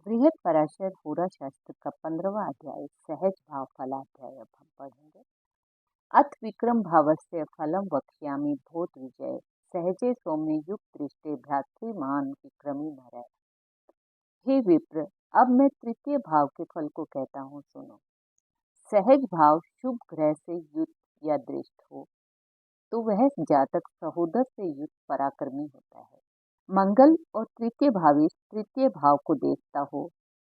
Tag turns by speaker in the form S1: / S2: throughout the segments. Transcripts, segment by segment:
S1: बृहद पराशर होरा शास्त्र का 15वां अध्याय सहज भाव फलाध्याय अब हम पढ़ेंगे। अथ विक्रम भावस्य फलम वक्ष्यामि भूत विजय सहजे सौम्य युक्त दृष्टे भ्रातृमान विक्रमी नर। हे विप्र, अब मैं तृतीय भाव के फल को कहता हूँ, सुनो। सहज भाव शुभ ग्रह से युक्त या दृष्ट हो तो वह जातक सहोदर से युक्त पराक्रमी होता है। मंगल और तृतीय भावेश तृतीय भाव को देखता हो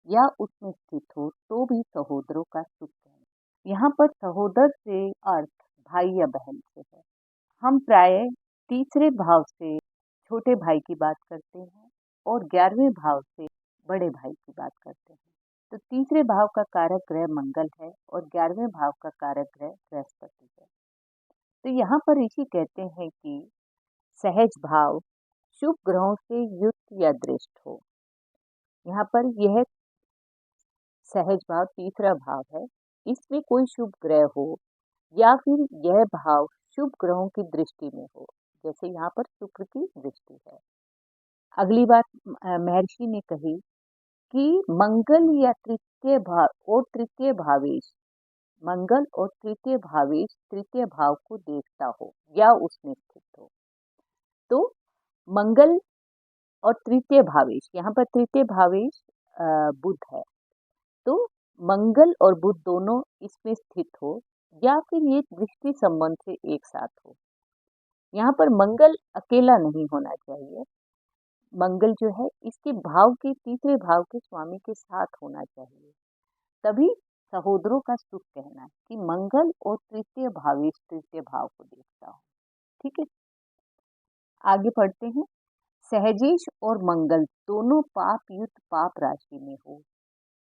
S1: या उसमें स्थित हो तो भी सहोदरों का सुख है। यहाँ पर सहोदर से अर्थ भाई या बहन से है। हम प्राय तीसरे भाव से छोटे भाई की बात करते हैं और 11वें भाव से बड़े भाई की बात करते हैं। तो तीसरे भाव का कारक ग्रह मंगल है और 11वें भाव का कारक ग्रह बृहस्पति है। तो यहाँ पर ऋषि कहते हैं कि सहज भाव शुभ ग्रहों से युक्त या दृष्ट हो। यहाँ पर यह सहज भाव तीसरा भाव है, इसमें कोई शुभ ग्रह हो या फिर यह भाव शुभ ग्रहों की दृष्टि में हो, जैसे यहाँ पर शुक्र की दृष्टि है। अगली बात महर्षि ने कही कि मंगल या तृतीय भाव और तृतीय भावेश, मंगल और तृतीय भावेश तृतीय भाव को देखता हो या उसमें स्थित हो। तो मंगल और तृतीय भावेश, यहाँ पर तृतीय भावेश बुध है, तो मंगल और बुध दोनों इसमें स्थित हो या फिर ये दृष्टि संबंध से एक साथ हो। यहाँ पर मंगल अकेला नहीं होना चाहिए, मंगल जो है इसके भाव के तीसरे भाव के स्वामी के साथ होना चाहिए, तभी सहोदरों का सुख कहना है कि मंगल और तृतीय भावेश तृतीय भाव को देखता हो। ठीक है, आगे पढ़ते हैं। सहजेश और मंगल दोनों पाप युक्त पाप राशि में हो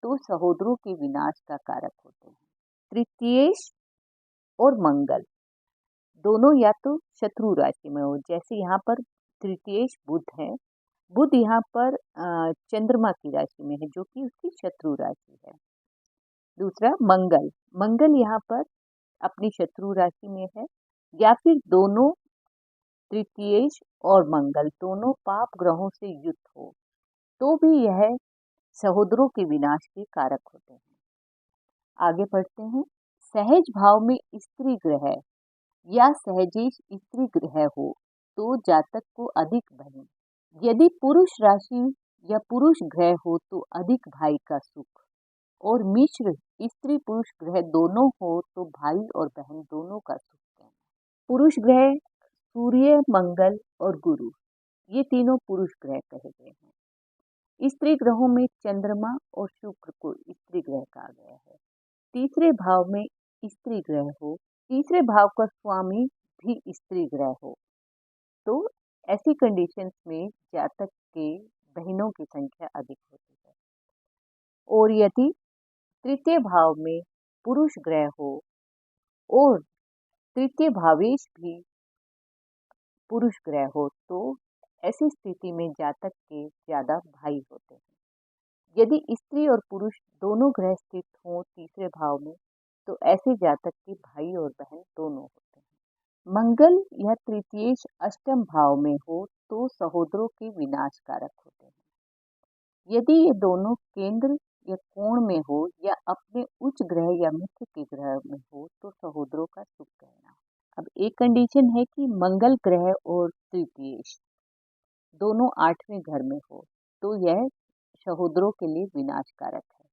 S1: तो सहोदरों के विनाश का कारक होते हैं। तृतीयेश और मंगल दोनों या तो शत्रु राशि में हो, जैसे यहाँ पर तृतीयेश बुध है, बुध यहाँ पर चंद्रमा की राशि में है जो कि उसकी शत्रु राशि है। दूसरा मंगल, मंगल यहाँ पर अपनी शत्रु राशि में है, या फिर दोनों तृतीयेश और मंगल दोनों पाप ग्रहों से युक्त हो तो भी यह सहोदरों के विनाश के कारक होते हैं। आगे पढ़ते हैं। सहज भाव में स्त्री ग्रह या सहजेश स्त्री ग्रह हो तो जातक को अधिक बहन, यदि पुरुष राशि या पुरुष ग्रह हो तो अधिक भाई का सुख, और मिश्र स्त्री पुरुष ग्रह दोनों हो तो भाई और बहन दोनों का सुख कहना। पुरुष ग्रह सूर्य, मंगल और गुरु, ये तीनों पुरुष ग्रह कहे गए हैं। स्त्री ग्रहों में चंद्रमा और शुक्र को स्त्री ग्रह कहा गया है। तीसरे भाव में स्त्री ग्रह हो, तीसरे भाव का स्वामी भी स्त्री ग्रह हो तो ऐसी कंडीशंस में जातक के बहनों की संख्या अधिक होती है। और यदि तृतीय भाव में पुरुष ग्रह हो और तृतीय भावेश भी पुरुष ग्रह हो तो ऐसी स्थिति में जातक के ज्यादा भाई होते हैं। यदि स्त्री और पुरुष दोनों ग्रह स्थित हों तीसरे भाव में तो ऐसे जातक के भाई और बहन दोनों होते हैं। मंगल या तृतीयेश अष्टम भाव में हो तो सहोदरों के विनाश कारक होते हैं। यदि ये दोनों केंद्र या कोण में हो या अपने उच्च ग्रह या मित्र के ग्रह में हो तो सहोदरों का सुख कहना। अब एक कंडीशन है कि मंगल ग्रह और तृतीयेश दोनों 8वें घर में हो तो यह सहोदरों के लिए विनाशकारक है।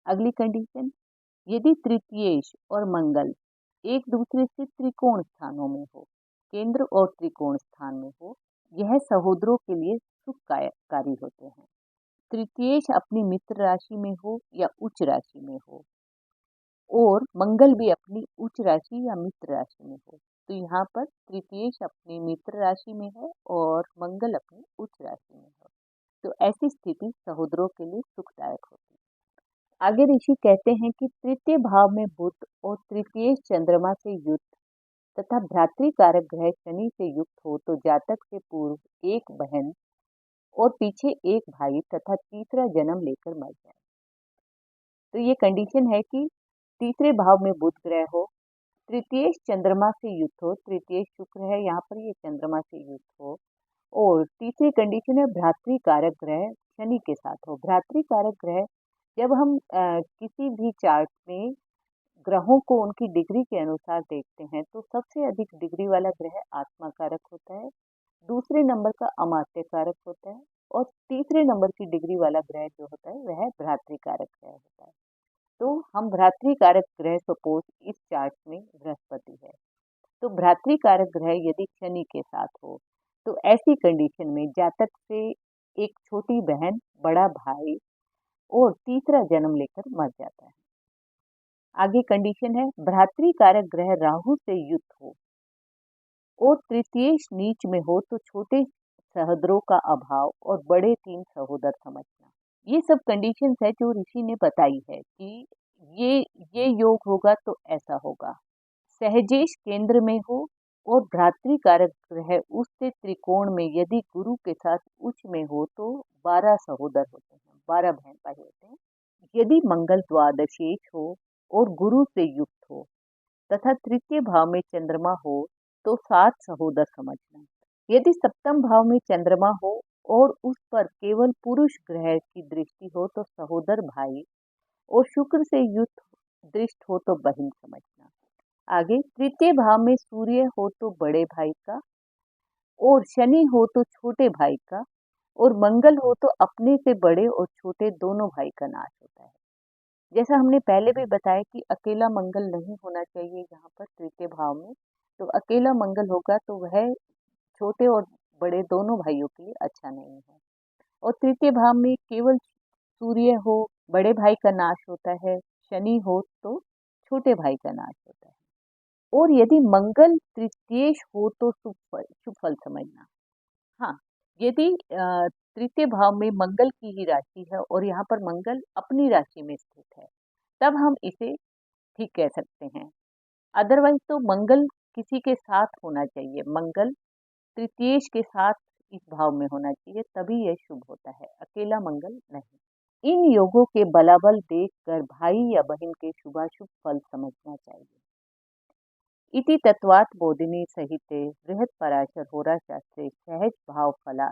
S1: अगली कंडीशन, यदि तृतीयेश और मंगल एक दूसरे से त्रिकोण स्थानों में हो, केंद्र और त्रिकोण स्थान में हो, यह सहोदरों के लिए सुखकारी होते हैं। तृतीयेश अपनी मित्र राशि में हो या उच्च राशि में हो और मंगल भी अपनी उच्च राशि या मित्र राशि में हो, तो यहाँ पर तृतीयेश अपनी मित्र राशि में है और मंगल अपनी उच्च राशि में हो, तो ऐसी स्थिति सहोदरों के लिए सुखदायक होती है। आगे ऋषि कहते हैं कि तृतीय भाव में बुध और तृतीयेश चंद्रमा से युक्त तथा भ्रातृकारक ग्रह शनि से युक्त हो तो जातक से पूर्व एक बहन और पीछे एक भाई तथा तीसरा जन्म लेकर मर जाए। तो ये कंडीशन है कि तीसरे भाव में बुध ग्रह हो, तृतीयेश चंद्रमा से युक्त हो, तृतीयेश शुक्र है यहाँ पर, ये चंद्रमा से युक्त हो और तीसरी कंडीशन है भ्रातृकारक ग्रह शनि के साथ हो। भ्रातृकारक ग्रह जब हम किसी भी चार्ट में ग्रहों को उनकी डिग्री के अनुसार देखते हैं तो सबसे अधिक डिग्री वाला ग्रह आत्मा कारक होता है, दूसरे नंबर का अमात्य कारक होता है और तीसरे नंबर की डिग्री वाला ग्रह जो होता है वह भ्रातृकारक ग्रह होता है। तो हम भ्रातृकारक ग्रह सपोज इस चार्ट में बृहस्पति है, तो भ्रातृकारक ग्रह यदि शनि के साथ हो तो ऐसी कंडीशन में जातक से एक छोटी बहन, बड़ा भाई और तीसरा जन्म लेकर मर जाता है। आगे कंडीशन है भ्रातृकारक ग्रह राहु से युक्त हो और तृतीयेश नीच में हो तो छोटे सहोदरों का अभाव और बड़े 3 सहोदर समझना। ये सब कंडीशंस है जो ऋषि ने बताई है कि ये ये योग होगा तो ऐसा होगा। सहजेश केंद्र में हो और भ्रातृकारक ग्रह उससे त्रिकोण में यदि गुरु के साथ उच्च में हो तो 12 सहोदर होते हैं, 12 बहन भाई होते हैं। यदि मंगल द्वादशेश हो और गुरु से युक्त हो तथा तृतीय भाव में चंद्रमा हो तो 7 सहोदर समझना। यदि सप्तम भाव में चंद्रमा हो और उस पर केवल पुरुष ग्रह की दृष्टि हो तो सहोदर भाई और शुक्र से युक्त दृष्ट हो तो बहन समझना। आगे तृतीय भाव में सूर्य हो तो बड़े भाई का और शनि हो तो छोटे भाई का और मंगल हो तो अपने से बड़े और छोटे दोनों भाई का नाश होता है। जैसा हमने पहले भी बताया कि अकेला मंगल नहीं होना चाहिए यहाँ पर तृतीय भाव में, तो अकेला मंगल होगा तो वह छोटे और बड़े दोनों भाइयों के लिए अच्छा नहीं है। और तृतीय भाव में केवल सूर्य हो, बड़े भाई का नाश होता है, शनि हो तो छोटे भाई का नाश होता है। और यदि मंगल तृतीयेश हो तो शुभ फल समझना। हाँ, यदि तृतीय भाव में मंगल की ही राशि है और यहाँ पर मंगल अपनी राशि में स्थित है तब हम इसे ठीक कह सकते हैं। अदरवाइज तो मंगल किसी के साथ होना चाहिए, मंगल तृतीयेश के साथ इस भाव में होना चाहिए तभी यह शुभ होता है, अकेला मंगल नहीं। इन योगों के बलाबल देखकर भाई या बहन के शुभाशुभ फल समझना चाहिए। इति तत्वात् बोधिनी सहिते बृहत् पराशर होरा शास्त्रे सहज भाव फला